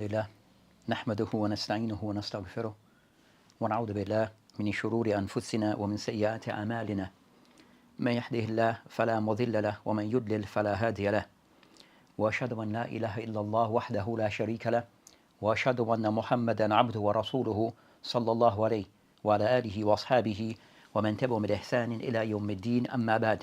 لله نحمده ونستعينه ونستغفره ونعوذ بالله من شرور أنفسنا ومن سيئات أعمالنا من يهده الله فلا مضل له ومن يضلل فلا هادي له وأشهد أن لا إله إلا الله وحده لا شريك له وأشهد أن محمدا عبده ورسوله صلى الله عليه وعلى آله وأصحابه ومن تبعهم بإحسان إلى يوم الدين أما بعد.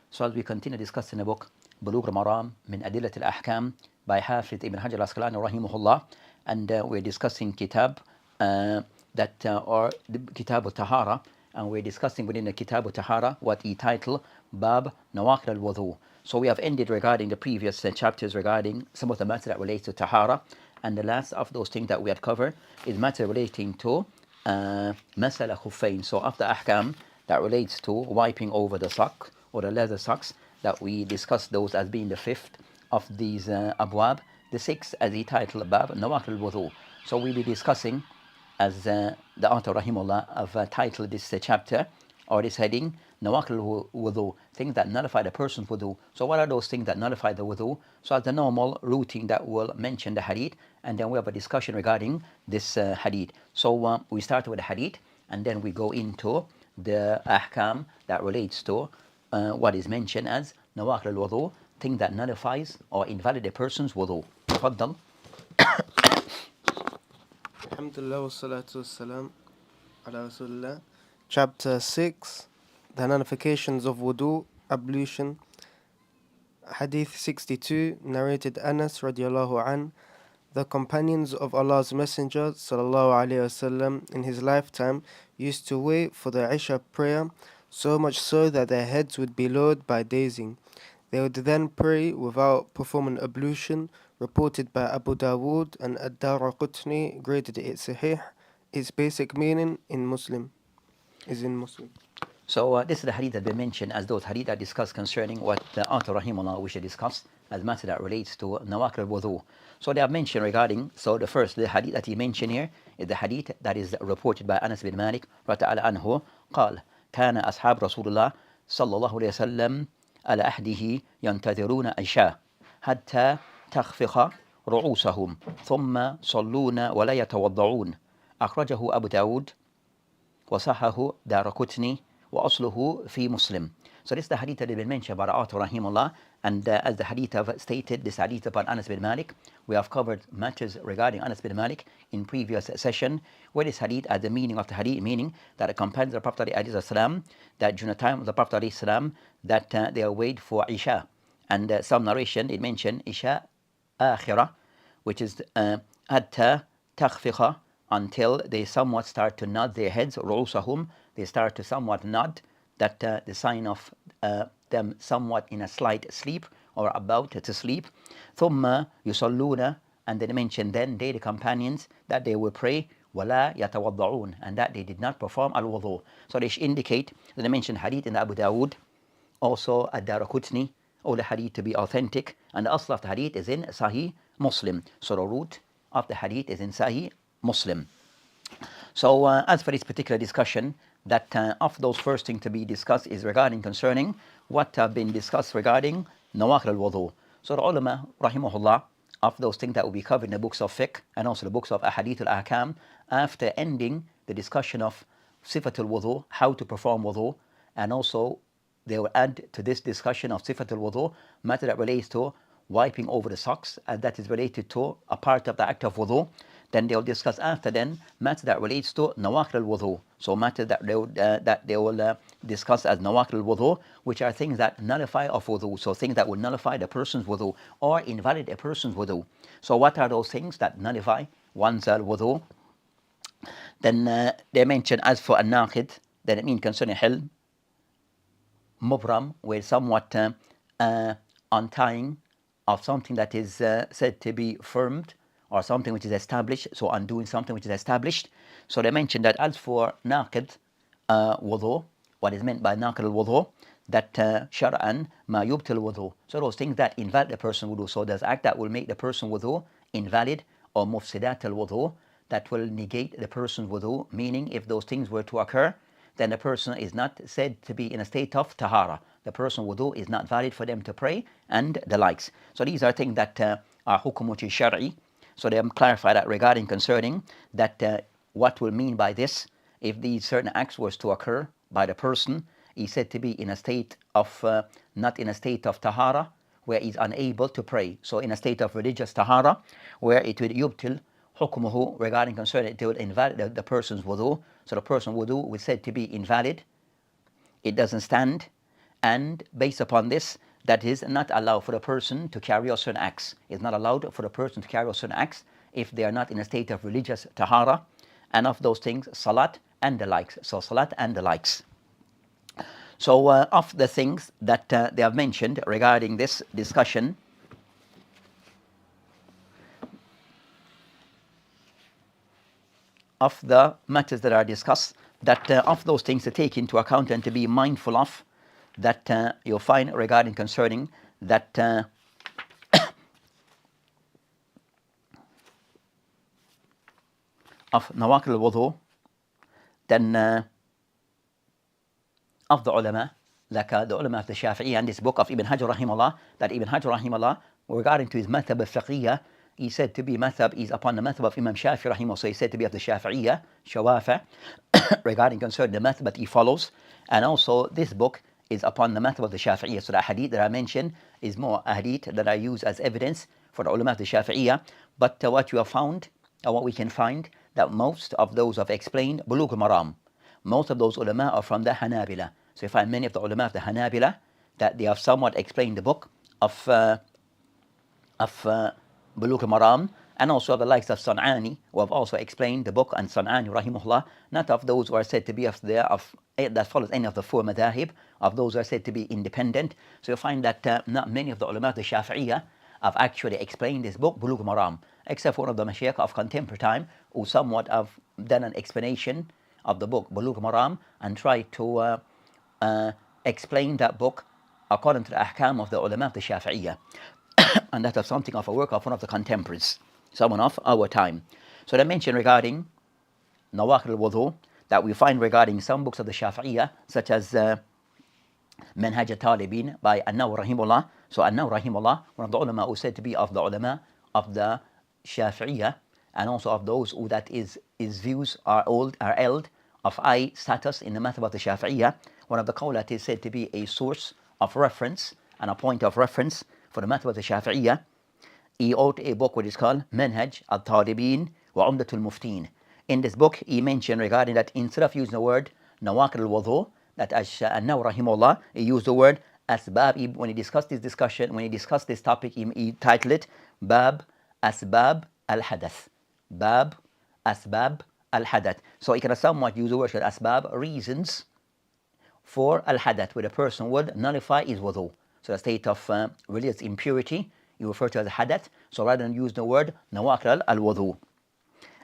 So as we continue discussing the book Bulugh al-Maram min Adilat al-Ahkam by Hafiz Ibn Hajar al-Asqalani rahimahullah, and we're discussing kitab or the Kitab al-Tahara, and we're discussing within the Kitab al-Tahara what he titled Bab Nawaqil al-Wudu. So we have ended regarding the previous chapters regarding some of the matter that relates to Tahara, and the last of those things that we had covered is matter relating to Masala Khuffain. So after Ahkam that relates to wiping over the sock or the leather socks, that we discussed those as being the fifth of these abwab, the sixth as he titled Bab Nawaqil al-Wudu. So we'll be discussing, as the author rahimullah have titled this chapter or this heading, Nawaqil al-Wudu, things that nullify the person's wudu. So what are those things that nullify the wudu? So as the normal routine that will mention the hadith, and then we have a discussion regarding this hadith. So we start with the hadith, and then we go into the ahkam that relates to what is mentioned as Nawaqil al-Wudu, thing that nullifies or invalidates a person's wudu. تفضل. Alhamdulillah wa salatu wassalam ala Rasulullah. Chapter 6, the nullifications of wudu, ablution. Hadith 62, narrated Anas radiallahu an. The companions of Allah's Messenger sallallahu alayhi wasallam in his lifetime used to wait for the Isha prayer, so much so that their heads would be lowered by dazing. They would then pray without performing ablution, reported by Abu Dawood, and Ad-Daraqutni graded it Sahih. Its basic meaning is in Muslim. So this is the hadith that we mentioned as those hadith that discuss concerning what the author rahimahullah wished to discuss as matter that relates to Nawaqil al-Wudu. So they have mentioned regarding, so the hadith that he mentioned here is the hadith that is reported by Anas bin Malik radiyallahu anhu. قال كان أصحاب رسول الله صلى الله عليه وسلم على أحده ينتظرون عشاء حتى تخفق رؤوسهم ثم صلون ولا يتوضعون. أخرجه أبو داود وصححه دارقطني وأصله في مسلم. So this is the hadith that has been mentioned by the author rahimahullah, and as the hadith have stated, this hadith about Anas bin Malik, we have covered matters regarding Anas bin Malik in previous session, where this hadith as the meaning of the hadith, meaning that it companions of the Prophet ﷺ, that during the time of the Prophet ﷺ, that they await for Isha, and some narration it mentioned Isha akhirah, which is hatta takhfiqa, until they somewhat start to nod their heads, ru'usahum, they start to somewhat nod, that the sign of them somewhat in a slight sleep or about to sleep. ثُمَّ يُصَلُّونَ, and they mention then they, the companions, that they will pray, وَلَا يَتَوَضَّعُونَ, and that they did not perform al-wudu. So they indicate that they mention hadith in Abu Dawood, also Ad-Daraqutni, all the hadith to be authentic, and the asl of the hadith is in Sahih Muslim. So the root of the hadith is in Sahih Muslim. So as for this particular discussion, that of those first things to be discussed is regarding concerning what have been discussed regarding Nawaqil al-Wudu. So the ulama, rahimahullah, of those things that will be covered in the books of fiqh and also the books of ahadith al-ahkam, after ending the discussion of sifat al-wudu, how to perform wudu, and also they will add to this discussion of sifat al-wudu matter that relates to wiping over the socks, and that is related to a part of the act of wudu. Then they'll discuss after then matter that relates to Nawaqil al-Wudu. So matter that they will discuss as Nawaqil al-Wudu, which are things that nullify of wudu. So things that will nullify the person's wudu or invalidate a person's wudu. So what are those things that nullify one's wudu? Then they mention as for an-naqid, then it means concerning hilm, mubram, where somewhat untying of something that is said to be firmed, or something which is established, so undoing something which is established. So they mentioned that as for naqid wudu, what is meant by naqid al-wudu, that shar'an ma yubtil wudu. So those things that invalidate the person wudu. So there's act that will make the person wudu invalid, or mufsidat al-wudu, that will negate the person's wudu, meaning if those things were to occur, then the person is not said to be in a state of tahara. The person wudu is not valid for them to pray and the likes. So these are things that are hukum which is shari, So they have clarified that regarding concerning that what will mean by this if these certain acts was to occur by the person. He's said to be in a state of not in a state of tahara where he's unable to pray. So in a state of religious tahara where it will yubtil hukmuhu regarding concerning it will invalidate the person's wudu. So the person's wudu was said to be invalid. It doesn't stand, and based upon this, that is not allowed for the person to carry out certain acts. It's not allowed for the person to carry out certain acts if they are not in a state of religious tahara, and of those things, salat and the likes. So salat and the likes. So of the things that they have mentioned regarding this discussion, of the matters that are discussed, that of those things to take into account and to be mindful of, that you'll find regarding concerning that of nawaqil al-wudu, then of the ulama, like the ulama of the Shafi'i and this book of Ibn Hajar rahimahullah, that Ibn Hajar rahimahullah, regarding to his madhab al-fiqhiyya, he said to be madhab is upon the madhab of Imam Shafi'i rahimahullah, so he said to be of the Shafi'iyya, Shawafa, regarding concerning the madhab that he follows, and also this book is upon the madhab of the Shafi'iyya. So the hadith that I mentioned is more a hadith that I use as evidence for the ulama of the Shafi'iyya, but what you have found, or what we can find, that most of those have explained Bulugh al-Maram. Most of those ulama are from the Hanabila. So you find many of the ulama of the Hanabila that they have somewhat explained the book of Bulugh al-Maram, and also of the likes of San'ani, who have also explained the book, and San'ani rahimahullah, not of those who are said to be of that follows any of the four madahib, of those who are said to be independent. So you find that not many of the ulama of the Shafi'iyya have actually explained this book, Bulugh al-Maram, except for one of the mashaykh of contemporary time, who somewhat have done an explanation of the book, Bulugh al-Maram, and tried to explain that book according to the ahkam of the ulama of the Shafi'iyya. And that is something of a work of one of the contemporaries, someone of our time. So they mention regarding nawaqil al-wudu, that we find regarding some books of the Shafi'iyya, such as Manhaj al-Talibin by An-Nawawi rahimahullah. So An-Nawawi rahimahullah, one of the ulama who said to be of the ulama of the Shafi'iyya, and also of those who that his views are held of high status in the madhab of the Shafi'iyya. One of the qawlat is said to be a source of reference and a point of reference for the madhab of the Shafi'iyya. He wrote a book which is called Manhaj al-Talibin wa Umdatul Muftin. In this book, he mentioned regarding that instead of using the word nawaqil al-wudu, that An-Nawawi rahimahullah, he used the word asbab. When he discussed this discussion, when he discussed this topic, he titled it Bab Asbab al-Hadath. Bab Asbab al-Hadath. So he can somewhat use the word asbab, reasons for al-Hadath, where the person would nullify his wudu. So the state of religious impurity, you refer to as hadath. So rather than use the word nawaqil al-wudu.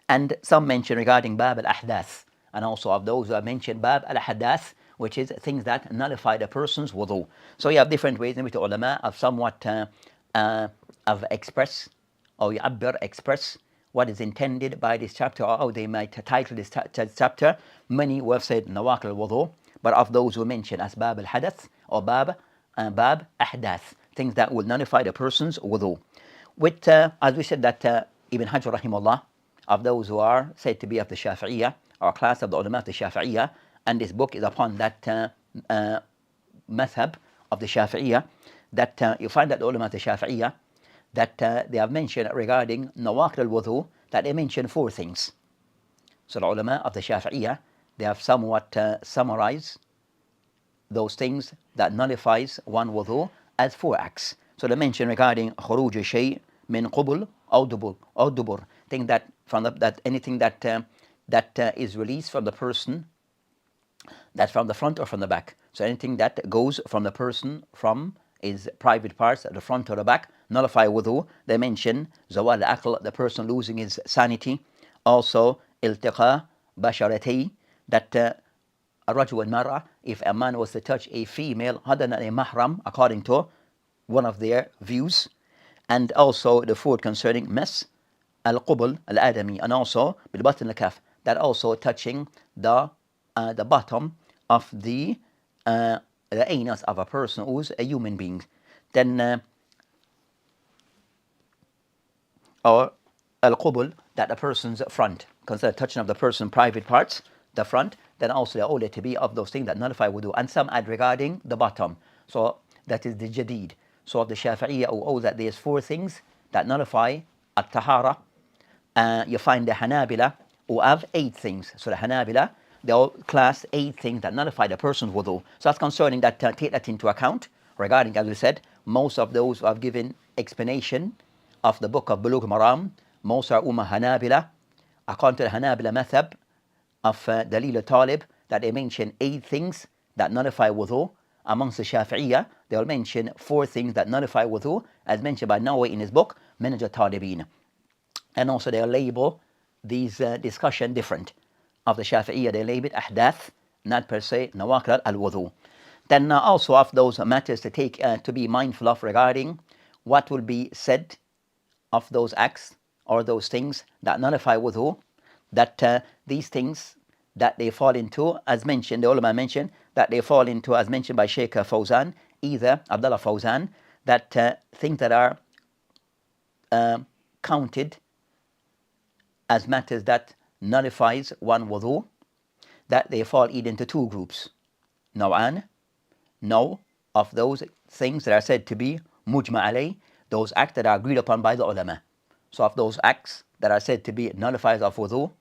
And some mention regarding Bab al-Ahdath, and also of those who have mentioned Bab al-Hadath, which is things that nullify the person's wudu. So you have different ways in which the ulama have somewhat of express, or yu'abbir, express what is intended by this chapter, or how they might title this chapter. Many who have said nawaqil al-wudu, but of those who mention as Bab al-Hadath or Bab Ahdath, things that will nullify the person's wudu. With, as we said, that Ibn Hajar rahimahullah, of those who are said to be of the Shafi'iyya, or class of the ulama of the Shafi'iyya, and this book is upon that madhab of the Shafi'iyya, that you find that the ulama of the Shafi'iyya, that they have mentioned regarding nawaqil al-wudu, that they mention four things. So the ulama of the Shafi'iyya, they have somewhat summarized those things that nullifies one wudu as four acts. So they mention regarding khuruj shay min qubul aw dubur, thing that from that anything that is released from the person, that's from the front or from the back. So anything that goes from the person from his private parts at the front or the back nullify wudu. They mention zawal al-aql, the person losing his sanity. Also iltiqa basharati, that a rajul and mara, if a man was to touch a female other than a mahram, according to one of their views. And also the fourth concerning mas al-qubul al-adami, and also bil-batn al-kaf, that also touching the bottom of the anus of a person who's a human being. Then or al-qubul, that the person's front, consider touching of the person's private parts, the front, then also they all to be of those things that nullify wudu. And some add regarding the bottom. So that is the jadid. So of the Shafi'iyya who that there's 4 things that nullify at-tahara. You find the Hanabila who have 8 things. So the Hanabila, they all class 8 things that nullify the person's wudu. So that's concerning that, take that into account. Regarding, as we said, most of those who have given explanation of the book of Bulugh Maram, most are Hanabila. According to the Hanabila method of Dalil al-Talib, that they mention 8 things that nullify wudu. Amongst the Shafi'iyya, they will mention 4 things that nullify wudu, as mentioned by Nawawi in his book, Manhaj al-Talibin. And also they'll label these discussion different. Of the Shafi'iyya, they label it ahdath, not per se nawaqid al-wudu. Then also of those matters to take to be mindful of regarding what will be said of those acts or those things that nullify wudu, that these things that they fall into, as mentioned, the ulama mentioned, that they fall into, as mentioned by Sheikh Fawzan, either Abdullah Fawzan, that things that are counted as matters that nullifies one wudu, that they fall either into 2 groups. Naw'an, no, of those things that are said to be mujma alay, those acts that are agreed upon by the ulama. So of those acts that are said to be nullifiers of wudu,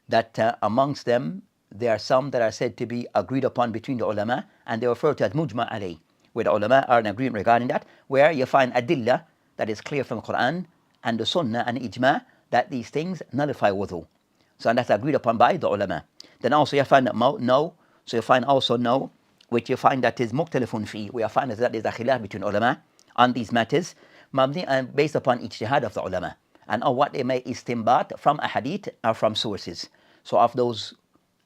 that amongst them there are some that are said to be agreed upon between the ulama, and they refer to as mujma alay, where the ulama are in agreement regarding that, where you find adillah that is clear from the Quran and the Sunnah and ijma that these things nullify wudu. So and that's agreed upon by the ulama. Then also you find no, so you find also no, which you find that is mukhtalifun fi, where you find that there is a khilaf between ulama on these matters, mabni and based upon ijtihad of the ulama, and on what they may istinbat from a hadith or from sources. So of those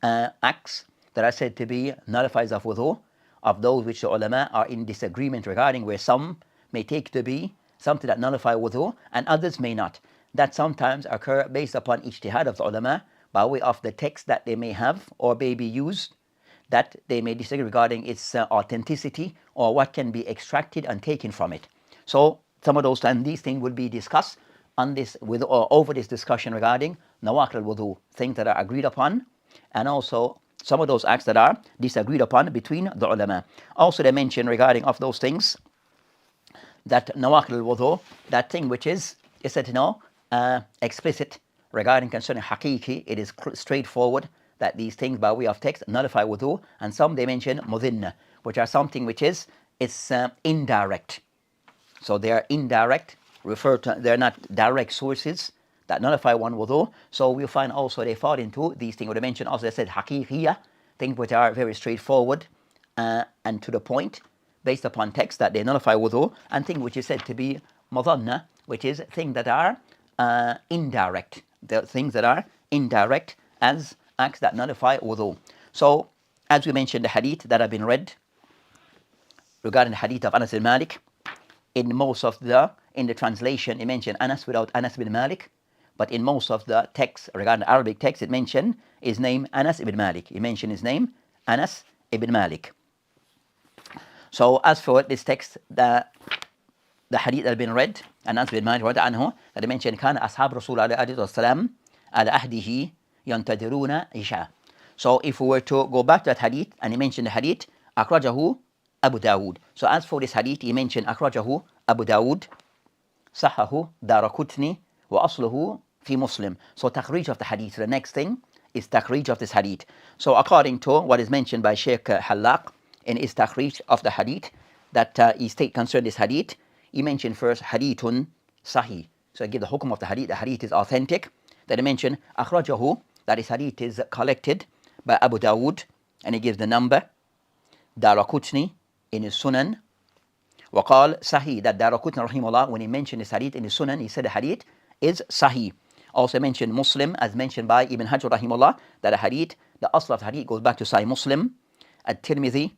acts that are said to be nullifiers of wudu, of those which the ulama are in disagreement regarding, where some may take to be something that nullify wudu and others may not, that sometimes occur based upon ijtihad of the ulama by way of the text that they may have or may be used, that they may disagree regarding its authenticity or what can be extracted and taken from it. So some of those times these things will be discussed on this with or over this discussion regarding nawaqid al-wudu, things that are agreed upon, and also some of those acts that are disagreed upon between the ulama. Also they mention regarding of those things that nawaqid al-wudu, that thing which is said to know explicit regarding concerning haqiqi, it is straightforward that these things by way of text nullify wudu, and some they mention mudhinna, which are something which is indirect. So they are indirect, they're not direct sources that nullify one wudu. So we'll find also they fall into these things. What I mentioned also, they said haqiqiyya, things which are very straightforward and to the point, based upon text that they nullify wudu, and things which is said to be madhanna, which is things that are indirect. The things that are indirect as acts that nullify wudu. So as we mentioned, the hadith that have been read regarding the hadith of Anas bin Malik, in most of in the translation it mentioned Anas without Anas bin Malik, but in most of the text regarding the Arabic text it mentioned his name Anas ibn Malik. He mentioned his name Anas ibn Malik. So as for this text, the hadith that has been read, Anas bin Malik anhu, that he mentioned كان أصحاب رسول الله عليه الصلاة على عهده ينتظرون عشاء. So if we were to go back to that hadith, and he mentioned the hadith أخرجه Abu Dawud. So as for this hadith, he mentioned أخرجه Abu Dawud, صححه دارقطني وأصله في Muslim. So takhrij of the hadith, the next thing is takhrij of this hadith. So according to what is mentioned by Sheikh Halaq in his takhrij of the hadith, that he state concerning this hadith, he mentioned first hadithun sahih. So I give the hukum of the hadith is authentic. Then he mentioned akhrajahu, that his hadith is collected by Abu Dawud, and he gives the number, Daraqutni in his Sunan, وقال sahih, that Daraqutni rahimahullah, when he mentioned his hadith in his Sunan, he said the hadith is sahih. Also mentioned Muslim, as mentioned by Ibn Hajar rahimahullah, that the hadith, the asl of the hadith goes back to Sahih Muslim, At-Tirmidhi,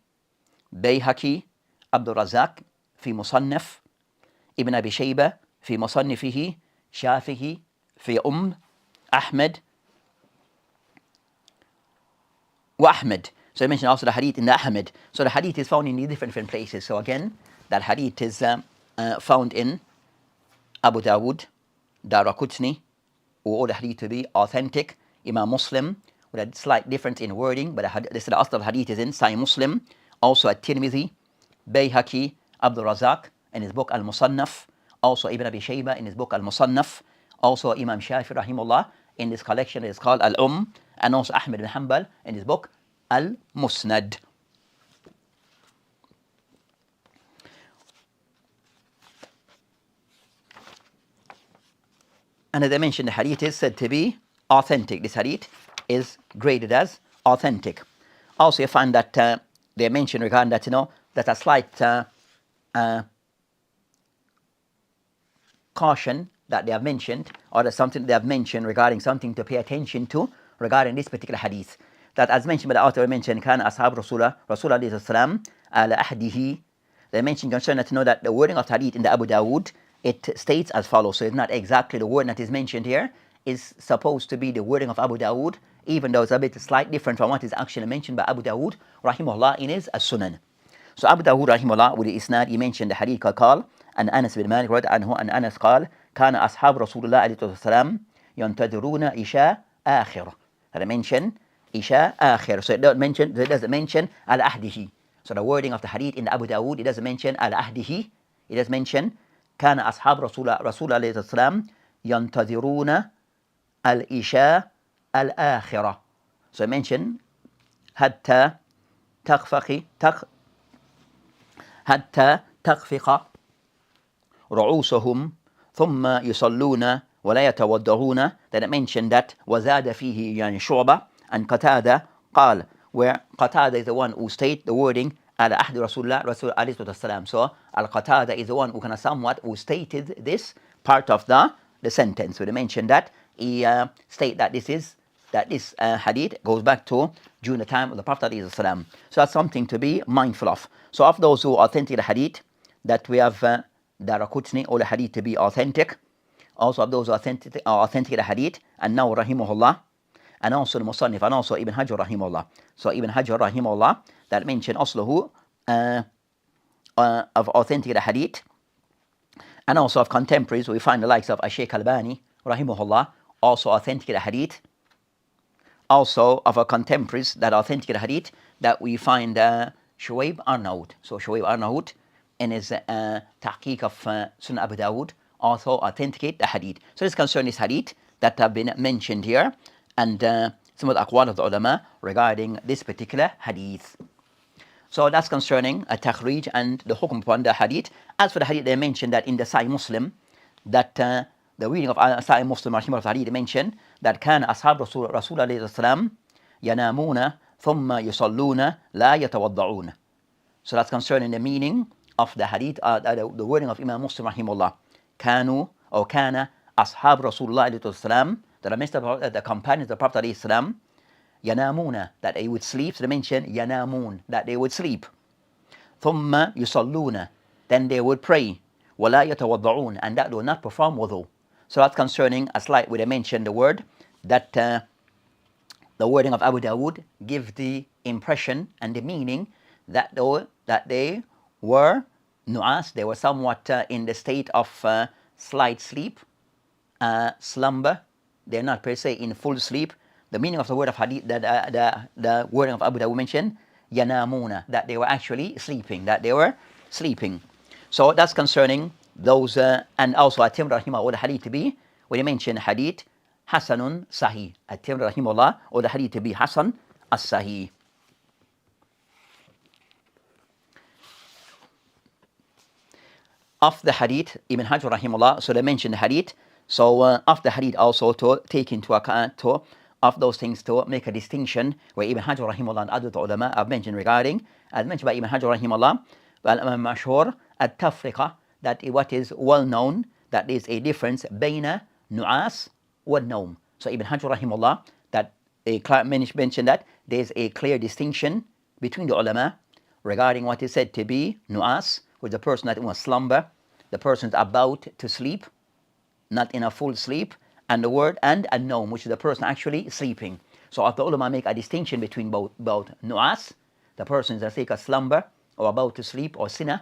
Bayhaqi, Abdul Razak fi Musannaf, Ibn Abi Shayba fi Musannifihi, Shafihi fi Ahmed wa Ahmed. So I mentioned also the hadith in the Ahmed. So the hadith is found in different places. So again, that hadith is found in Abu Dawud, Daraqutni, or all the hadith to be authentic. Imam Muslim, with a slight difference in wording, but this is the asl of hadith is in Sahih Muslim. Also at-Tirmidhi, Bayhaqi, Abdul Razak in his book Al-Musannaf. Also Ibn Abi Shayba in his book Al-Musannaf. Also Imam Shafi rahimullah in this collection is called Al-Um. And also Ahmed bin Hanbal in his book Al-Musnad. And as I mentioned, the hadith is said to be authentic. This hadith is graded as authentic. Also, you find that they mention regarding that, that a slight caution that they have mentioned, or that something they have mentioned regarding something to pay attention to regarding this particular hadith. That as mentioned by the author, mentioned, Kan ashab Rasulullah alayhi salam ala ahdihi. They mentioned concerning that, that the wording of hadith in the Abu Dawood, it states as follows. So it's not exactly the word that is mentioned here. Is supposed to be the wording of Abu Dawood, even though it's a bit slight different from what is actually mentioned by Abu Dawood rahimahullah in his As-Sunan. So Abu Dawood rahimahullah with the isnad, he mentioned the hadith called an Anas bin Malik rad anhu an Anas قال كان أصحاب رسول الله عليه السلام ينتظرون إشاء آخر. That I mentioned إشاء آخر. So it doesn't mention al ahdihi. So the wording of the hadith in the Abu Dawood, it doesn't mention al ahdihi. It does mention كان أصحاب رسول الله عليه السلام ينتظرون الإشاء الآخرة. So I mentioned حتى تخفق رؤوسهم ثم يصلون ولا يتوضؤون. Then I mentioned that وزاد فيه يعني شعبة and قتادة قال, where Qatada is the one who state the wording على عهد رسول الله عليه الصلاة والسلام. So Al-Qatada is the one who kind of somewhat who stated this part of the sentence. So they mentioned that he state that this hadith goes back to during the time of the Prophet ﷺ. So that's something to be mindful of. So of those who authentic the hadith, that we have Daraqutni, all the hadith to be authentic. Also of those who authentic the hadith, and now rahimahullah, and also the Musannif, and also Ibn Hajar rahimahullah. So Ibn Hajar rahimahullah, that mentioned asluhu of authentic the hadith, and also of contemporaries, we find the likes of Shaykh Albani rahimahullah, also authentic the hadith. Also of our contemporaries that authentic the hadith, that we find Shuaib Arnaout. So Shuaib Arnaout in his tahqiq of Sunnah Abu Dawood also authenticate the hadith. So this concerns this hadith that have been mentioned here, and some of the aqwal of the ulama regarding this particular hadith. So that's concerning a takhrij and the hukum upon the hadith. As for the hadith, they mentioned that in the Sahih Muslim, that the reading of Sahih Muslim rahimahullah hadith mentioned that كان أصحاب رسول عليه السلام ينامون ثم يصلون لا يتوضعون. So that's concerning the meaning of the hadith, the wording of Imam Muslim rahimahullah. كانوا أو كان أصحاب رسول الله عليه السلام, the companions of the Prophet عليه السلام, ينامون, that they would sleep. So they mention ينامون, that they would sleep. ثم يصلون, then they would pray. ولا يتوضعون, and that they would not perform wudu. So that's concerning a slight where they mention the word that the wording of Abu Dawood give the impression and the meaning that they were nu'as, they were somewhat in the state of slight sleep, slumber. They're not per se in full sleep. The meaning of the word of hadith, the wording of Abu Dawood mentioned yanamuna, that they were actually sleeping, So that's concerning those, and also At-Tirmidhi rahimahullah, or the hadith to be, when you mention hadith Hasanun Sahih, At-Tirmidhi rahimahullah, or the hadith to be Hasan as-Sahih. Of the hadith, Ibn Hajar rahimahullah, so they mention the hadith. So of the hadith also to take into account of those things to make a distinction where Ibn Hajar rahimahullah and other ulama have mentioned regarding, as mentioned by Ibn Hajar rahimahullah, al-mashhur at-tafriqa, that what is well known, that is a difference bayna nu'as wa nawm. So Ibn Hajar rahimahullah, that mentioned that there is a clear distinction between the ulama regarding what is said to be nu'as, with the person that was slumber, the person is about to sleep, not in a full sleep, and the word and an-nawm, which is the person actually sleeping. So if the ulama make a distinction between both nu'as, the person is a slumber or about to sleep or sinner,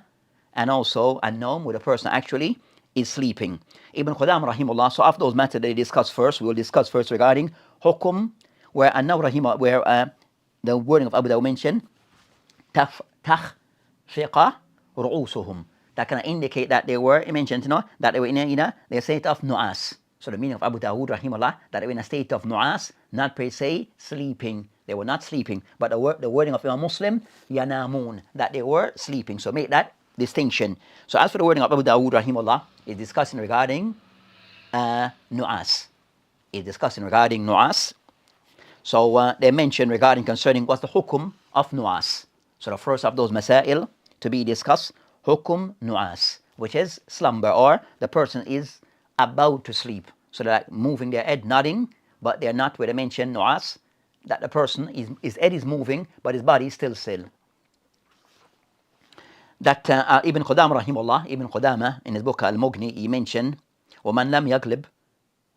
and also an-nawm, with a person actually is sleeping. Ibn Qudam rahimullah, so of those matters they discuss first, we will discuss first regarding hukum, where the wording of Abu Dawud mentioned تخفق رؤوسهم, that can indicate that they were, mentioned, that they were in a state of nu'as. So the meaning of Abu Dawud rahimahullah, that they were in a state of nu'as, not per se sleeping. They were not sleeping, but the wording of Imam Muslim, yanamun, that they were sleeping. So make that distinction. So as for the wording of Abu Dawud rahimahullah, is discussing regarding nu'as. Is discussing regarding nu'as. So they mention regarding concerning what's the hukum of nu'as. So the first of those masail to be discussed, hukum nu'as, which is slumber, or the person is about to sleep. So they're like moving their head, nodding, but they're not, where they mention nu'as, that the person, his head is moving, but his body is still. That Ibn Qudama rahimahullah, Ibn Qudama in his book Al-Mughni, he mentioned, وَمَنْ لَمْ يَغْلِبْ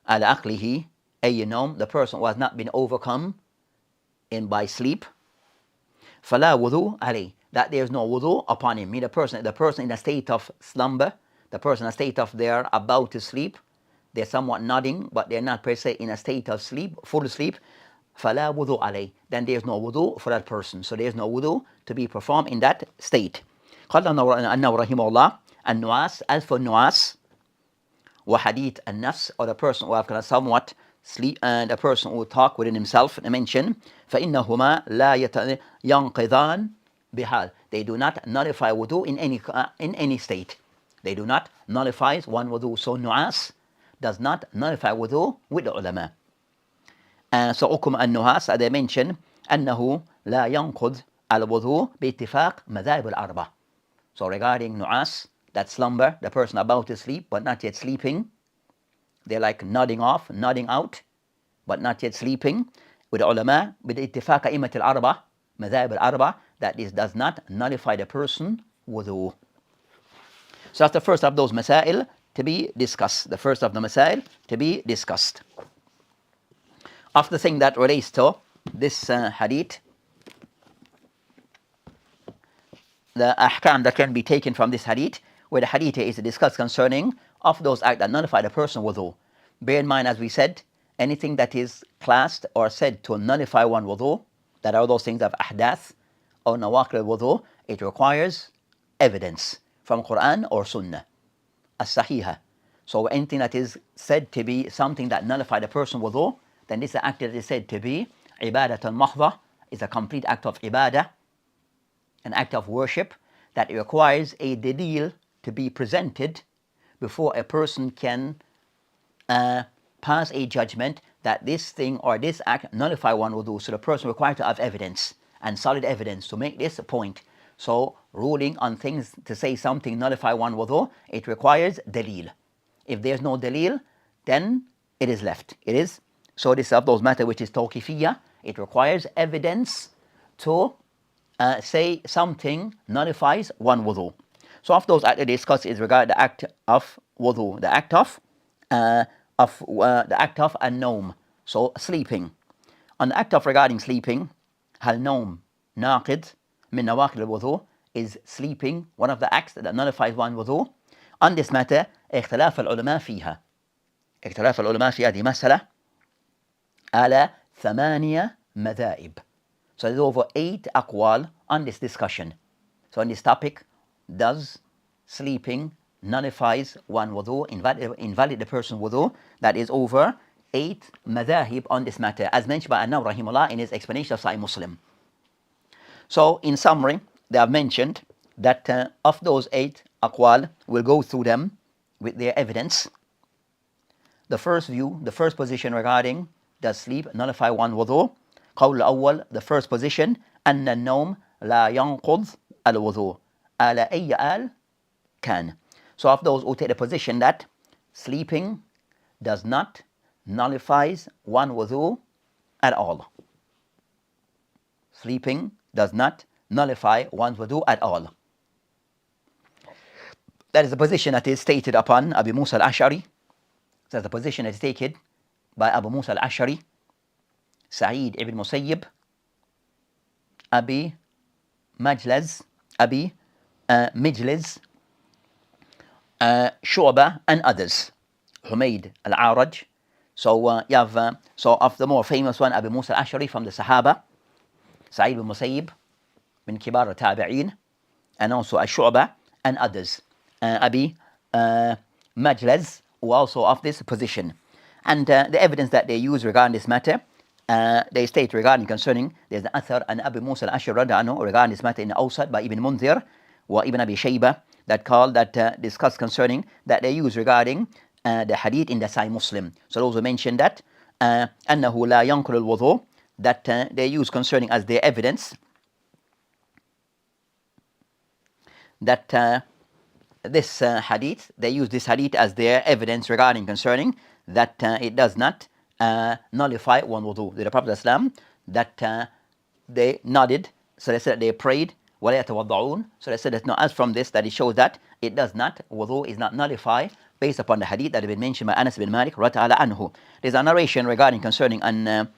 عَلَى عَقْلِهِ أَيْ نَوْمٍ, the person who has not been overcome by sleep, فَلَا وُضُوءَ عَلَيْهِ, that there is no wudu upon him. The person in a state of slumber, the person in a state of they're about to sleep, they're somewhat nodding, but they're not per se in a state of sleep, full sleep, فَلَا وُضُوءَ عَلَيْهِ, then there's no wudu for that person. So there's no wudu to be performed in that state. قال أنه رحمه الله النعاس, as for nu'as, وحديث النفس, or the person who have somewhat sleep, and a person who talk within himself, mention فإنهما لا ينقضان بحال, they do not nullify wudu in any state. They do not nullify one wudu. So nu'as does not nullify wudu with the ulama. So حكم النعاس, as they mention أنه لا ينقض الوضوء باتفاق مذاهب الأربعة. So regarding nu'as, that slumber, the person about to sleep but not yet sleeping, they're like nodding off, nodding out, but not yet sleeping. With the ulama, with اتفاق أئمة الأربعة, مذاهب الأربعة, that this does not nullify the person wudu. So that's the first of those masail to be discussed. The first of the masail to be discussed. Of the thing that relates to this hadith, the ahkam that can be taken from this hadith, where the hadith is discussed concerning of those acts that nullify the person wudu. Bear in mind, as we said, anything that is classed or said to nullify one wudu, that are those things of ahdath or nawaqil wudu, it requires evidence from Quran or Sunnah, as-sahiha. So anything that is said to be something that nullifies the person wudu, then this act that is said to be ibadat al-mahdha, is a complete act of ibadah, an act of worship, that requires a dalil to be presented before a person can pass a judgment that this thing or this act nullify one wudu. So the person required to have evidence, and solid evidence, to make this a point. So ruling on things to say something nullify one wudu, it requires dalil. If there's no dalil, then it is left. It is. So this is of those matters which is tawqifiyya. It requires evidence to say something nullifies one wudu. So of those acts discussed is regarding the act of wudu, the act of an-nawm, so sleeping. On the act of regarding sleeping, hal nawm naqid min nawaqil al-wudu, is sleeping one of the acts that nullifies one wudu. On this matter, اختلاف العلماء فيها. اختلاف العلماء في هذه مسألة على 8 مذاهب. So there's over 8 aqwal on this discussion. So on this topic, does sleeping nullifies one wudu, invalid the person's wudu? That is over 8 madhahib on this matter, as mentioned by An-Nawawi rahimahullah in his explanation of Sahih Muslim. So in summary, they have mentioned that of those 8 aqwal, we'll go through them with their evidence. The first view, the first position regarding does sleep nullify one wudu? قول الأول, the first position, أن النوم لا ينقض الوضوء على أي آل كان. So of those who take the position that sleeping does not nullifies one wudu at all. Sleeping does not nullify one's wudu at all. That is the position that is stated upon Abu Musa al-Ash'ari. That's the position that is taken by Abu Musa al-Ash'ari, Sa'id ibn Musayyib, Abi Mijlaz, Shu'bah and others. Humayd al-Araj. So you have, so of the more famous one, Abu Musa al-Ash'ari from the Sahaba, Sa'id bin Musayyib, min kibar al-Tabi'een, and also Shu'bah and others. Abi Majlaz, who also of this position. And the evidence that they use regarding this matter, they state regarding concerning, there's the Athar and Abu Musa al-Ash'ari regarding this matter in Awsat by Ibn Munzir wa Ibn Abi Shaybah, that discuss concerning that they use regarding the hadith in the Sahih Muslim. So those who mentioned that أنه لا ينقل الوضوء, that they use concerning as their evidence that this hadith, they use this hadith as their evidence regarding concerning that it does not nullify one wudu. The Prophet ﷺ, that they nodded, so they said they prayed, وَلَا يَتَوَضَّعُونَ, so they said that no, as from this, that it shows that it does not, wudu is not nullified based upon the hadith that had been mentioned by Anas bin Malik radiyallahu anhu. There's a narration regarding concerning that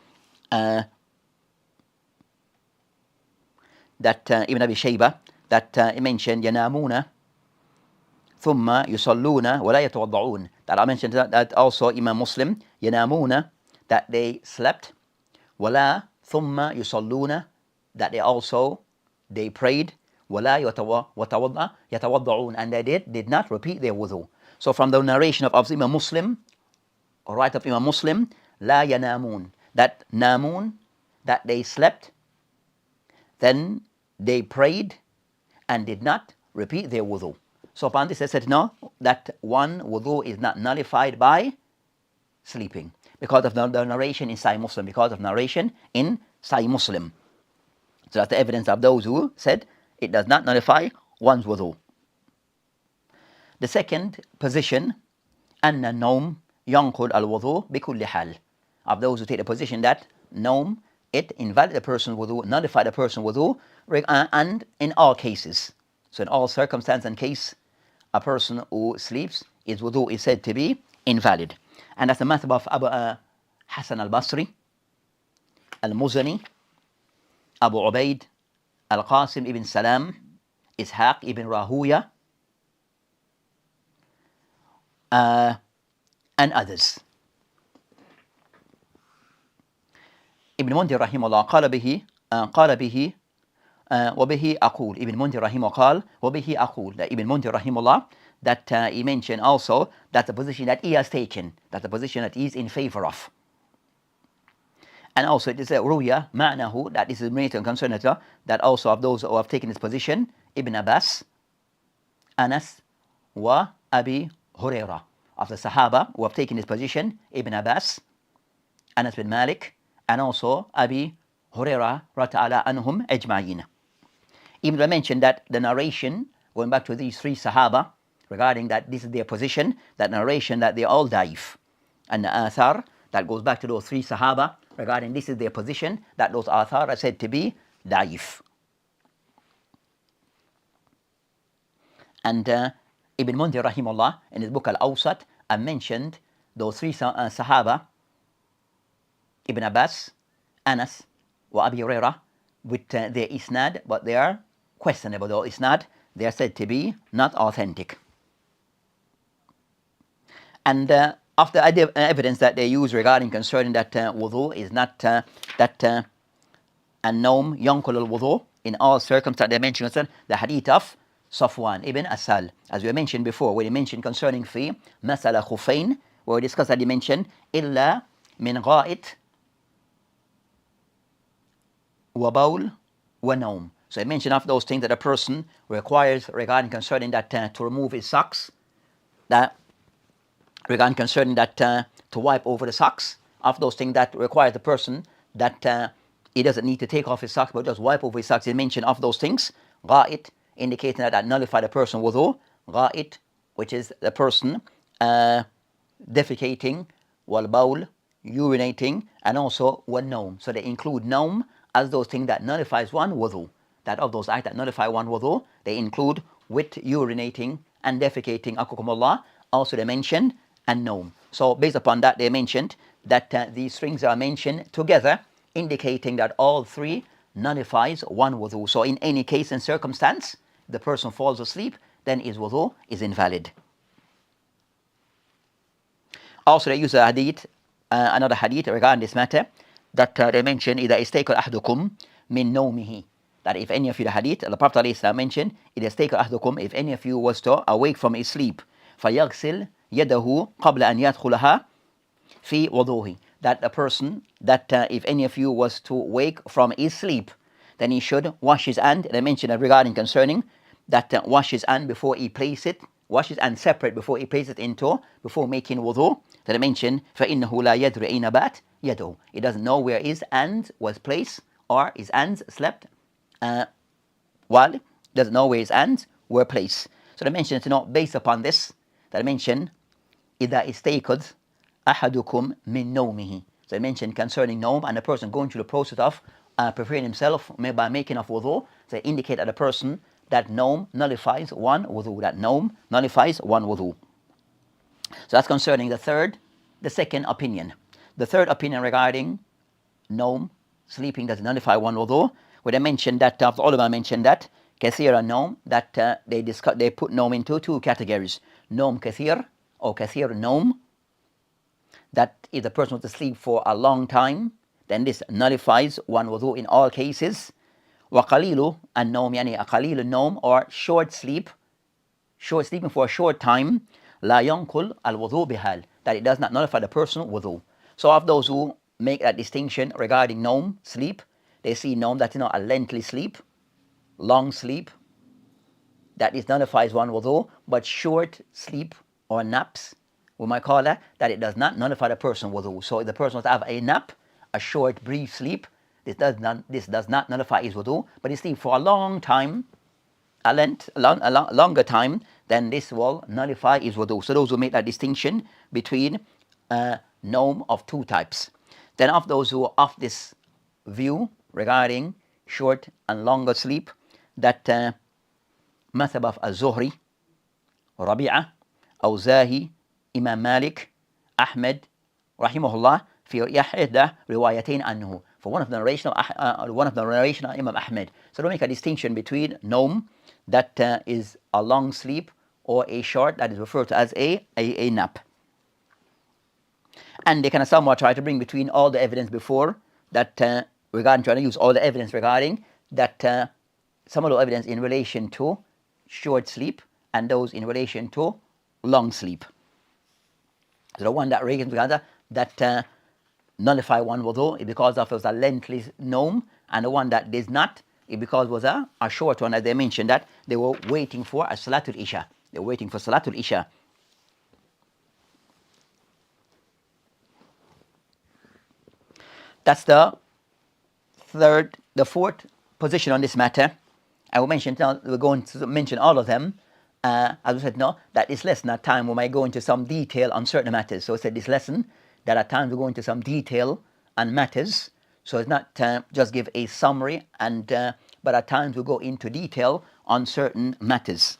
Ibn Abi Shaybah, that he mentioned ينامون ثم يصلون ولا يتوضعون, that I mentioned that also Imam Muslim, ينامون, that they slept, ولا ثم يصلون, that they prayed, ولا يتوضعون, and they did not repeat their wudu. So from the narration of Imam Muslim, or right of Imam Muslim, لا ينامون, that namun, that they slept, then they prayed and did not repeat their wudu. So upon this they said no, that one wudu is not nullified by sleeping, because of the narration in Sahih Muslim, So that's the evidence of those who said it does not nullify one's wudu. The second position, أن النوم ينقض الوضوء بكل حال, of those who take the position that naum, it invalid a person's wudu, nullify the person's wudu, and in all cases. So in all circumstances and case, a person who sleeps, his wudu is said to be invalid. And that's the madhab of Abu Hassan al-Basri, al-Muzani, Abu Ubaid, al-Qasim ibn Salam, Ishaq ibn Rahuya, and others. Ibn Mundir rahimahullah قال به وبه أقول. Ibn Mundir rahimahullah قال وبه أقول. That Ibn Mundir rahimahullah, that he mentioned also that the position that he has taken, that the position that he is in favor of. And also it is a ruya ma'nahu, that this is related concern that also of those who have taken this position, Ibn Abbas, Anas, wa Abi Hurairah, of the Sahaba who have taken this position, Ibn Abbas, Anas bin Malik, and also Abi Hurairah radiyallahu anhum ajma'in. Even I mentioned that the narration, going back to these three Sahaba, regarding that this is their position, that narration that they all daif. And the athar, that goes back to those three Sahaba, regarding this is their position, that those athar are said to be daif. And Ibn Mundir rahimahullah, in his book Al-Awsat, mentioned those three Sahaba, Ibn Abbas, Anas, wa Abi Hurairah, with their isnad, but they are questionable. Though isnad, they are said to be not authentic. And of the evidence that they use regarding concerning that wudu is not that النوم ينقل الوضوء, in all circumstances they mention the hadith of Safwan ibn Asal, as we mentioned before, where he mentioned concerning fi masala khufain, where we discussed that he mentioned illa min gha'it wa bawl wa naum. So he mentioned of those things that a person requires regarding concerning that to remove his socks, that regarding concerning that to wipe over the socks, of those things that require the person that he doesn't need to take off his socks but just wipe over his socks. He mentioned of those things, gha'it, indicating that nullify the person wudu, gha'it, which is the person defecating, wal bawl, urinating, and also wal naum. So they include naum as those things that nullifies one wudu. That of those acts that nullify one wudu, they include with urinating and defecating, akukumullah. Also they mentioned and naum. So based upon that, they mentioned that these things are mentioned together, indicating that all three nullifies one wudu. So in any case and circumstance, the person falls asleep, then his wudu is invalid. Also, they use a hadith, another hadith regarding this matter, that they mention إذا استيقظ أحدكم من نومه. That if any of you, the hadith, the Prophet ﷺ mentioned, إذا استيقظ أحدكم, if any of you was to awake from his sleep, فيغسل يده قبل أن يدخلها في وضوءه. That a person, that if any of you was to wake from his sleep, then he should wash his hand. And I mentioned that regarding concerning that wash his hand before he place it, wash his hand separate before he place it into, before making wudu. That I mentioned, فَإِنَّهُ لَا يَدْرِ أَيْنَ بَاتَ يَدُهُ. He doesn't know where his hand was placed, or his hands slept while he doesn't know where his hands were placed. So I mentioned, based upon this, that I mentioned, إِذَا إِسْتَيْقَظَ أَحَدُكُمْ مِنْ نَوْمِهِ. So I mentioned concerning Nawm, and the person going through the process of preparing himself by making of wudu. So I indicate that the person that Nawm nullifies one wudu. That Nawm nullifies one wudu. So that's concerning the second opinion. The third opinion regarding Nawm, sleeping, does nullify one wudu, where they mentioned that, the ulama mentioned that, kathira Nawm, that they put Nawm into two categories. Nawm kathir, or kathir Nawm, that if the person was to sleep for a long time, then this nullifies one wudu in all cases. وقليل النوم, يعني قليل النوم, or short sleeping for a short time, لا ينقل الوضوء بحال, that it does not nullify the personal wudu. So of those who make that distinction regarding Nawm, sleep, they see Nawm that a lengthy sleep, long sleep, that is nullifies one wudu, but short sleep or naps, we might call that it does not nullify the person wudu. So if the person was to have a nap, a short brief sleep, this does not nullify his wudu, but he sleep for a long time, a longer time, then this will nullify his wudu. So those who make that distinction between Nawm of two types. Then of those who are of this view regarding short and longer sleep, that Madhab of Az-Zuhri, Rabi'ah, Awzahi, Imam Malik, Ahmed, rahimahullah, في إحدى روايتين عنه, for one of the narration of Imam Ahmed. So don't make a distinction between Nawm, that is a long sleep, or a short, that is referred to as a nap. And they kind of somewhat try to bring between all the evidence before that, regarding trying to use all the evidence regarding that, some of the evidence in relation to short sleep and those in relation to long sleep. So the one that reckons together that nullify one wudu, because of it was a lengthy Nawm, and the one that does not, it because was a short one, as they mentioned that they were waiting for a Salatul Isha. They were waiting for Salatul Isha. That's the fourth position on this matter. I will mention now, we're going to mention all of them. As we said, that this lesson at time we might go into some detail on certain matters. So I said this lesson, that at times we go into some detail on matters. So it's not just give a summary, but at times we go into detail on certain matters.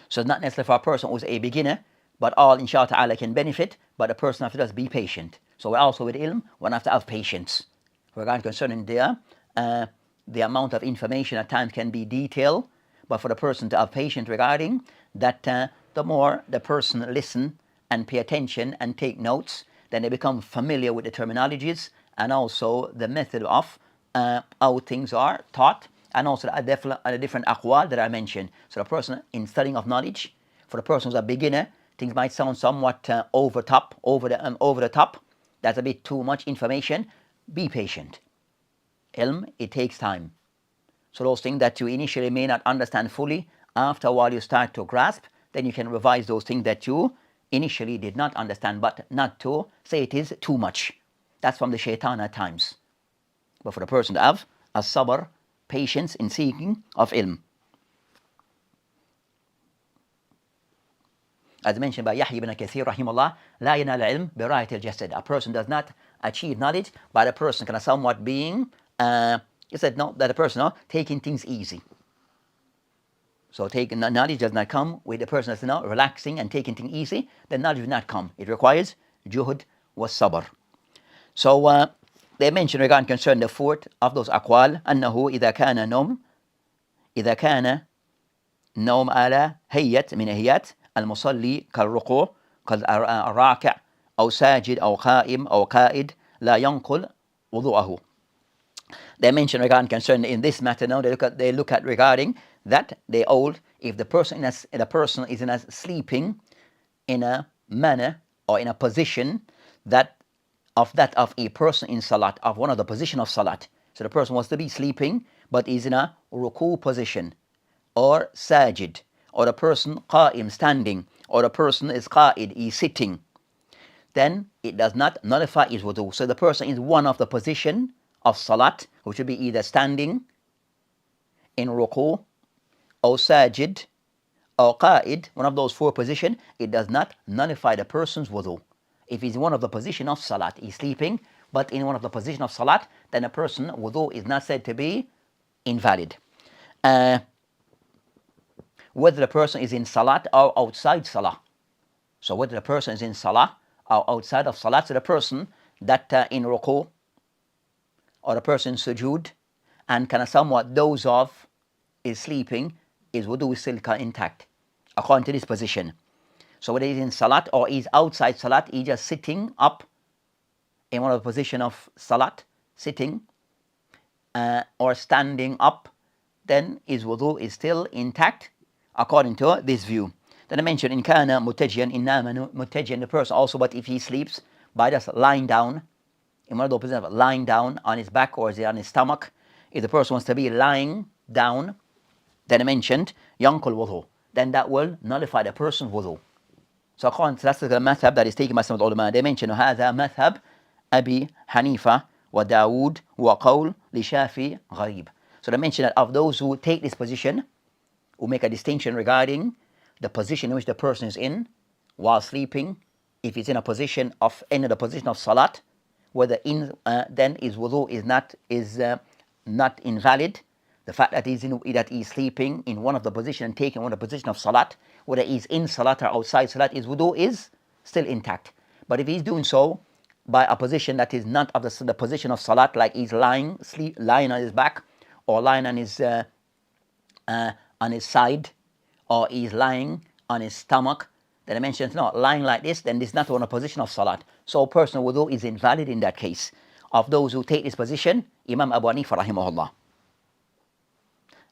So it's not necessarily for a person who's a beginner, but all inshallah ta'ala can benefit, but the person has to just be patient. So we're also with ilm, one have to have patience. Regarding concerning the amount of information at times can be detailed, but for the person to have patience regarding that, the more the person listen and pay attention and take notes, then they become familiar with the terminologies and also the method of how things are taught, and also the different aqwal that I mentioned. So the person in studying of knowledge, for the person who's a beginner, things might sound somewhat over the top. That's a bit too much information. Be patient. Ilm, it takes time. So those things that you initially may not understand fully, after a while you start to grasp, then you can revise those things that you initially did not understand, but not to say it is too much. That's from the shaitan at times. But for the person to have a sabr, patience in seeking of ilm. As mentioned by Yahya ibn Kathir rahimahullah, لا ينال العلم براية الجسد. A person does not achieve knowledge by the person kind of somewhat being, he said that a person taking things easy. So taking knowledge does not come with the person that's relaxing and taking things easy. Then knowledge will not come. It requires juhud wa sabr. So they mentioned regarding concern the fourth of those aqwal, أنه إذا كان نوم على هيئة من هيئات المصلي كالركوع راكع أو ساجد أو قائم أو قائد لا ينقل وضوءه. They mention regarding concerning in this matter now they look at regarding that they hold if the person is in a sleeping in a manner or in a position that of a person in salat, of one of the position of salat. So the person wants to be sleeping but is in a ruku position, or sajid, or the person qa'im, standing, or the person is qa'id, is sitting, then it does not nullify his wudu. So the person is one of the position of salat, which would be either standing in ruku or sajid or qa'id, one of those four positions. It does not nullify the person's wudu. If he's in one of the position of salat, he's sleeping, but in one of the position of salat, then a person wudu is not said to be invalid. Whether the person is in salat or outside salah. So whether the person is in salah or outside of salat, so the person that in ruku or the person in sujood and kind of somewhat doze off is sleeping, his wudu is still intact according to this position. So whether he's in salat or he's outside salat, he's just sitting up in one of the position of salat, sitting or standing up, then his wudu is still intact according to this view. Then I mentioned in kana mutajian, in nama mutajian, the person also, but if he sleeps by just lying down, in one of the positions of lying down on his back or on his stomach, if the person wants to be lying down, then I mentioned yankul wudu, then that will nullify the person's wudu. So according to that's the madhab that is taken by some of the ulama. They mention هذا madhab Abi Hanifa wa Dawood wa qawl li Shafi gharib. So they mention that of those who take this position, who make a distinction regarding the position in which the person is in while sleeping, if he's in a position of any of the position of salat, whether then his wudu is not invalid. The fact that he's sleeping in one of the position and taking one of the position of salat, whether he's in salat or outside salat, his wudu is still intact. But if he's doing so by a position that is not of the position of salat, like he's lying on his back, or lying on his side, or he's lying on his stomach, then I mentioned no, lying like this, then this is not one a position of salat. So personal wudu is invalid in that case. Of those who take this position, Imam Abu Hanifa rahimahullah.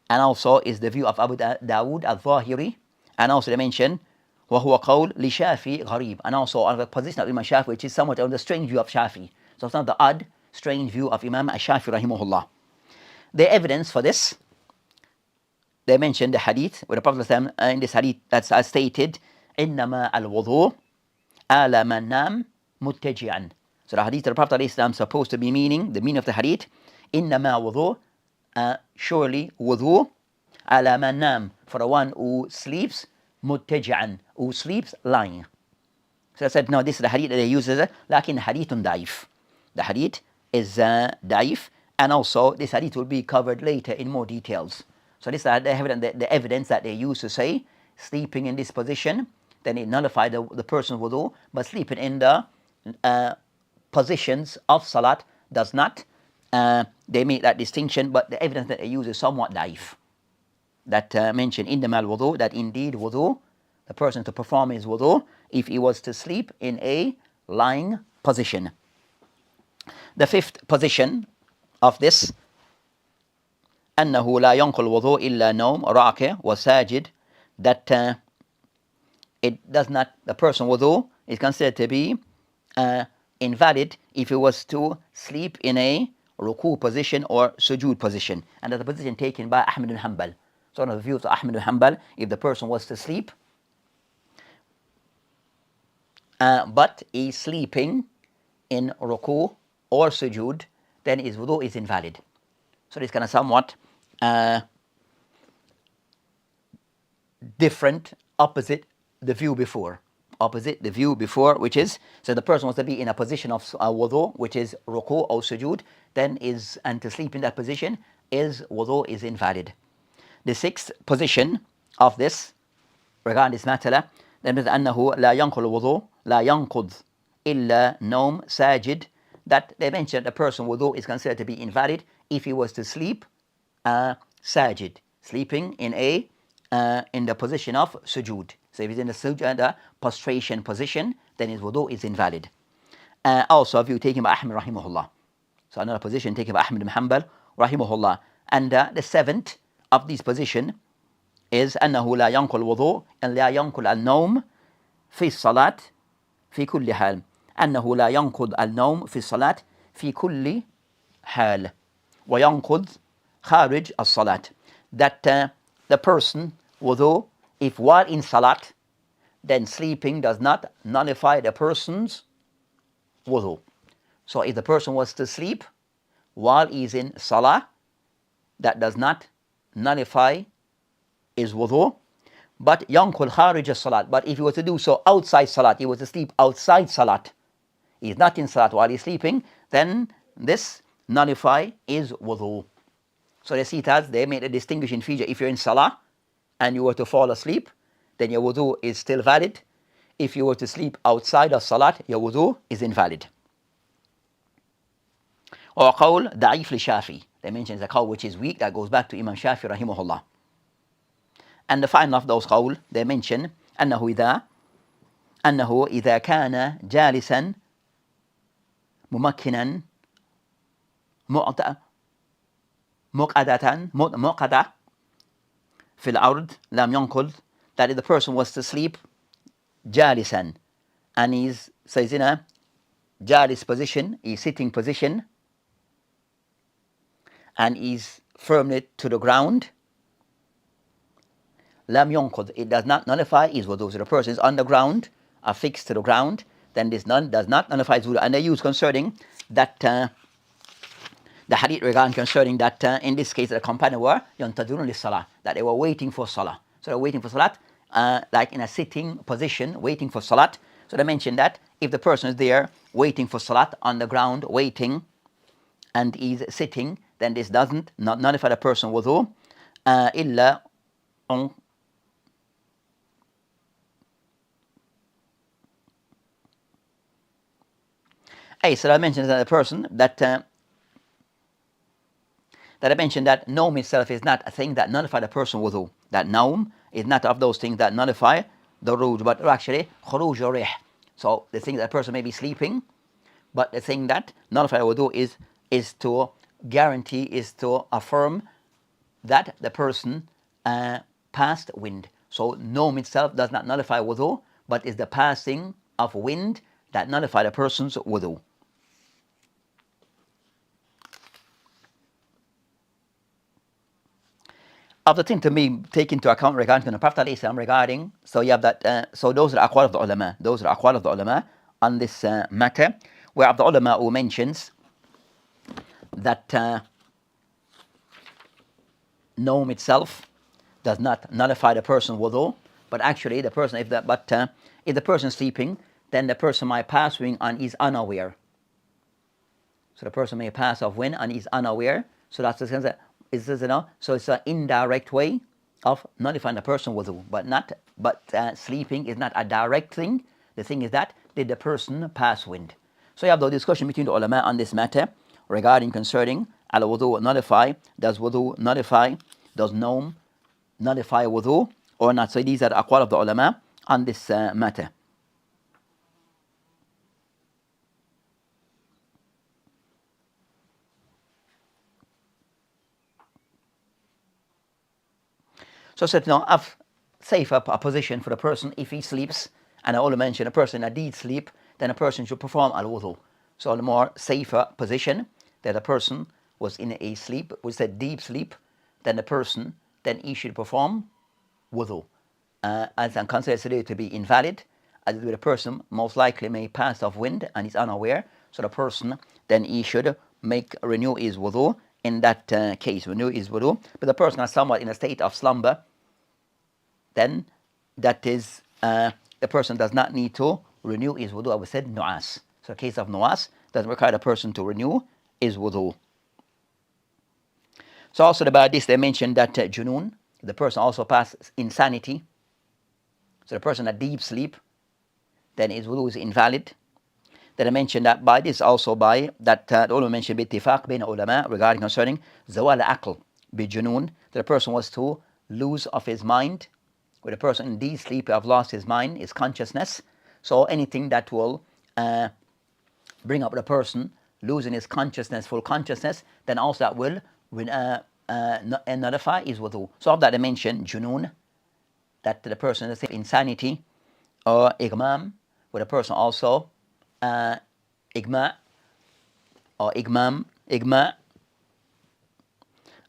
And also is the view of Abu Dawood al-Zahiri, and also they mention وَهُوَ قَوْلْ لِشَافِي غَرِيب, and also on the position of Imam Shafi, which is somewhat on the strange view of Shafi. So it's not the odd, strange view of Imam Shafi rahimahullah. The evidence for this, they mention the hadith where the Prophet in this hadith that's stated إِنَّمَا الْوُضُوء عَلَى مَنْ نَامَ مُتَّجِعًا. So the hadith of the Prophet is supposed to be the meaning of the hadith, إِنَّمَا وُضُوء, surely wudu, ala man nam, for the one who sleeps, muttaji'an, who sleeps lying. So I said, no, this is the hadith that they use as lakin hadithun da'if. The hadith is da'if, and also this hadith will be covered later in more details. So this is the evidence that they use to say, sleeping in this position, then it nullifies the person's wudu, but sleeping in the positions of salat does not. They make that distinction, but the evidence that they use is somewhat daif. That mention in the mal wudu, that indeed wudu, the person to perform his wudu, if he was to sleep in a lying position. The fifth position of this, أنه لا ينقل الوضوء إلا نوم راكع وساجد, that it does not, the person wudu is considered to be invalid if he was to sleep in a ruku position or sujood position, and that's the position taken by Ahmad bin Hanbal. So one of the views of Ahmad bin Hanbal, if the person was to sleep, but he's sleeping in ruku or sujood, then his wudu is invalid. So this kind of somewhat different, opposite the view before. Which is, so the person wants to be in a position of wudu, which is ruku or sujood, then and to sleep in that position, wudu is invalid. The sixth position of this, regarding this matter, then is أنه لا ينقض الوضوء لا ينقض إلا نوم ساجد, that they mentioned the person wudu is considered to be invalid if he was to sleep sajid, sleeping in the position of sujood, So if he's in the sujood, prostration position, then his wudu is invalid. Also, if you take him by Ahmed rahimahullah. So another position taken by Ahmed ibn Hanbal rahimahullah. And the seventh of this position is أنه لا ينقل الوضوء أن لا ينقل النوم في الصلاة في كل حال. أنه لا ينقض النوم في الصلاة في كل حال وينقض خارج الصلاة. That the person wudu, if while in salat, then sleeping does not nullify the person's wudu. So if the person was to sleep while he's in salah, that does not nullify his wudu. But yankul kharij salat. But if he were to do so outside salat, he was to sleep outside salat, he's not in salat while he's sleeping, then this nullify his wudu. So they see it as they made a distinguishing feature. If you're in salah and you were to fall asleep, then your wudu is still valid. If you were to sleep outside of salat, your wudu is invalid. Or qawl da'if li Shafi. They mention the qawl which is weak, that goes back to Imam Shafi rahimahullah. And the final of those qawl, they mention أنه إذا كان جالسا ممكنا مقعدة في الأرض لم ينقض. That if the person was to sleep jalisan, and he's in a jalis position, he's sitting position, and he's firmly to the ground, lam yonqud, it does not nullify his wudu. So the person is on the ground, affixed to the ground, then this does not nullify his wudu. And they use concerning that the hadith regarding concerning that in this case the companion were yantadurun lis-salah, that they were waiting for salah. So they're waiting for salat, like in a sitting position, waiting for salat. So they mentioned that if the person is there waiting for salat on the ground, waiting, and is sitting, then this doesn't nullify the person wudu illa on so I mentioned that the person that I mentioned that naum itself is not a thing that nullify the person wudu. That naum is not of those things that nullify the ruj, but actually khuruj rih. So the thing that a person may be sleeping, but the thing that nullify the wudu is to guarantee, is to affirm that the person passed wind. So naum itself does not nullify wudu, but is the passing of wind that nullify the person's wudu. Of the thing to be taken into account regarding the Prophet ﷺ regarding, so you have that, so those are aqwal of the ulama, on this matter, where the ulama who mentions that naum itself does not nullify the person wudu, but actually the person, if the person is sleeping, then the person might pass wind and is unaware. So the person may pass off wind and is unaware. So that's the sense that so it's an indirect way of nullifying the person wudu, but sleeping is not a direct thing. The thing is that did the person pass wind? So you have the discussion between the ulama on this matter regarding concerning al wudu nullify, does wudu nullify, does naum nullify wudu or not? So these are the aqwal of the ulama on this matter. So said now of safer a position for the person if he sleeps, and I already mentioned a person in a deep sleep, then a person should perform al-wudu. So the more safer position that a person was in a sleep, we said deep sleep, then the person, then he should perform wudu. As I'm considered today to be invalid, as the person most likely may pass off wind and is unaware, so the person, then he should renew his wudu. In that case, renew his wudu, but the person is somewhat in a state of slumber, then that is, the person does not need to renew his wudu. I would say nu'as. So a case of nu'as doesn't require the person to renew his wudu. So also about this, they mentioned that junoon, the person also passes insanity. So the person at deep sleep, then his wudu is invalid. Then I mentioned that by this also by that the ulama mentioned bittifaq bin ulama regarding concerning zawal aql bi junoon, that the person was to lose of his mind with a person in deep sleep, have lost his mind, his consciousness. So anything that will bring up the person losing his consciousness, full consciousness, then also that will nullify his wudu. So of that I mentioned junoon, that the person is insanity, or igmam, with a person also igma, or igma,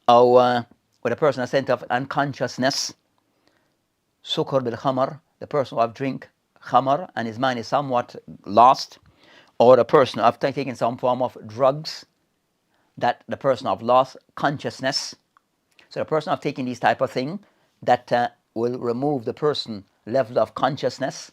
or with a person a sense of unconsciousness, sukur bil khamar, the person who have drink khamar and his mind is somewhat lost, or the person who have taken some form of drugs, that the person have lost consciousness. So the person have taken these type of thing that will remove the person level of consciousness,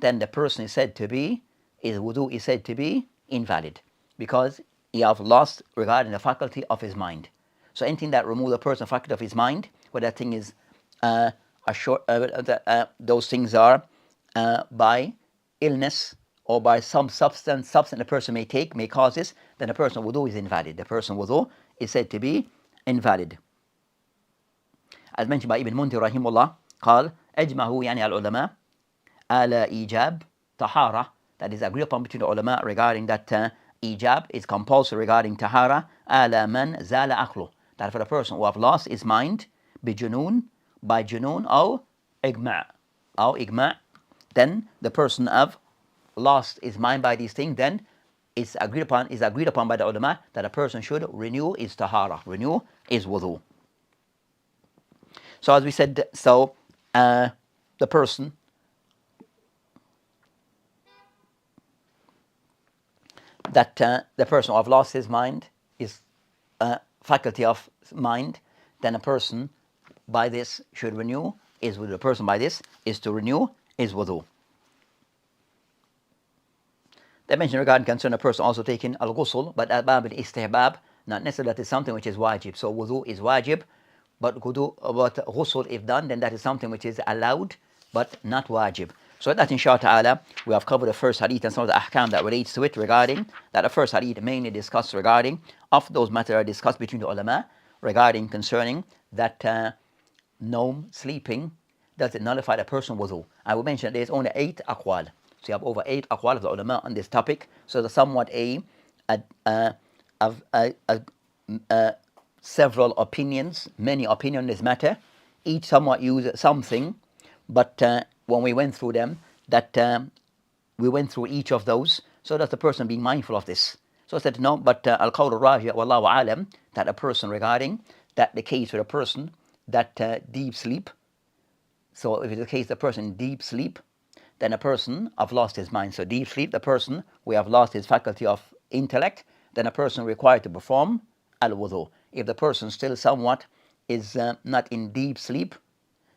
then the person is said to be, his wudu is said to be invalid, because he have lost regarding the faculty of his mind. So anything that remove the person faculty of his mind, whether that thing is those things are by illness or by some substance the person may take, may cause this, then the person wudu is invalid. The person wudu is said to be invalid. As mentioned by Ibn Muntir rahimullah, قال أجمعوا يعني العلماء على إيجاب طهارة, that is agreed upon between the ulama regarding that ijab is compulsory regarding tahara, على من زال عقله, that for the person who have lost his mind بجنون, by junoon, or igma, then the person have lost his mind by these things, then it's agreed upon by the ulama that a person should renew his tahara, renew his wudu. So as we said, so the person that the person who have lost his mind, his faculty of mind, then a person by this should renew his wudu. The person by this is to renew his wudu. They mentioned regarding concern a person also taking al-ghusl, but al-bab al-istihbab, not necessarily that is something which is wajib. So wudu is wajib, but ghusl if done, then that is something which is allowed, but not wajib. So that inshallah ta'ala, we have covered the first hadith and some of the ahkam that relates to it, regarding that the first hadith mainly discussed regarding of those matters are discussed between the ulama regarding concerning that sleeping, does it nullify the person wudu. I will mention there is only 8 aqwal. So you have over 8 aqwal of the ulama on this topic. So there's somewhat several opinions, many opinions on this matter. Each somewhat use something, but when we went through them, we went through each of those, so that the person being mindful of this. So I said no, but al-qawl al-raji' wallahu alam, that a person regarding that the case with a person that deep sleep. So if it's the case the person in deep sleep, then a person have lost his mind. So deep sleep, the person we have lost his faculty of intellect, then a person required to perform al-wudu. If the person still somewhat is not in deep sleep,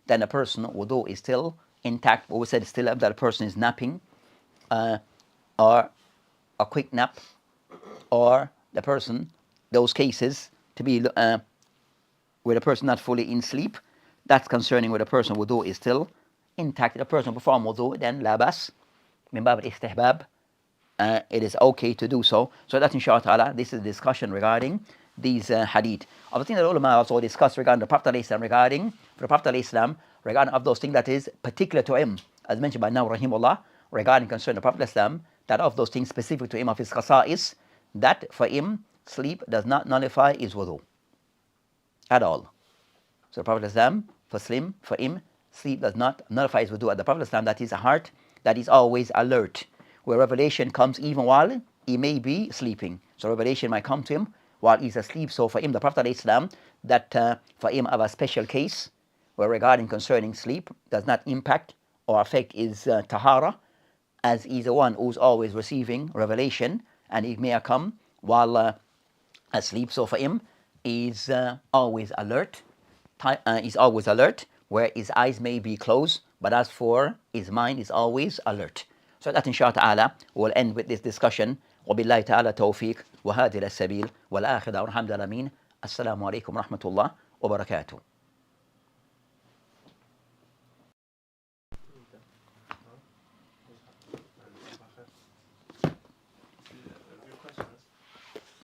then a person wudu is still intact. But we said still that a person is napping, or a quick nap, or the person, those cases to be where the person not fully in sleep, that's concerning where the person wudu is still intact. The person perform wudu, then labas min bab al-istihbab, it is okay to do so. So that inshallah ta'ala, this is a discussion regarding these hadith. Of the things that ulama also discussed regarding the Prophet ﷺ, regarding for the Prophet ﷺ, regarding of those things that is particular to him, as mentioned by now rahimullah, regarding concerning the Prophet ﷺ, that of those things specific to him of his khasa'is, that for him sleep does not nullify his wudu at all. So the Prophet ﷺ, for him sleep does not nullify his wudu. At the Prophet ﷺ, that is a heart that is always alert, where revelation comes even while he may be sleeping. So revelation might come to him while he's asleep. So for him, the Prophet ﷺ, that for him have a special case where regarding concerning sleep does not impact or affect his tahara, as he's the one who's always receiving revelation, and it may come while asleep. So for him, he's always alert. He's always alert, where his eyes may be closed, but as for his mind is always alert. So that inshallah ta'ala we'll end with this discussion. وبالله تعالى توفيق وهذه السبيل والآخرة والحمد لله. السلام عليكم ورحمة الله وبركاته.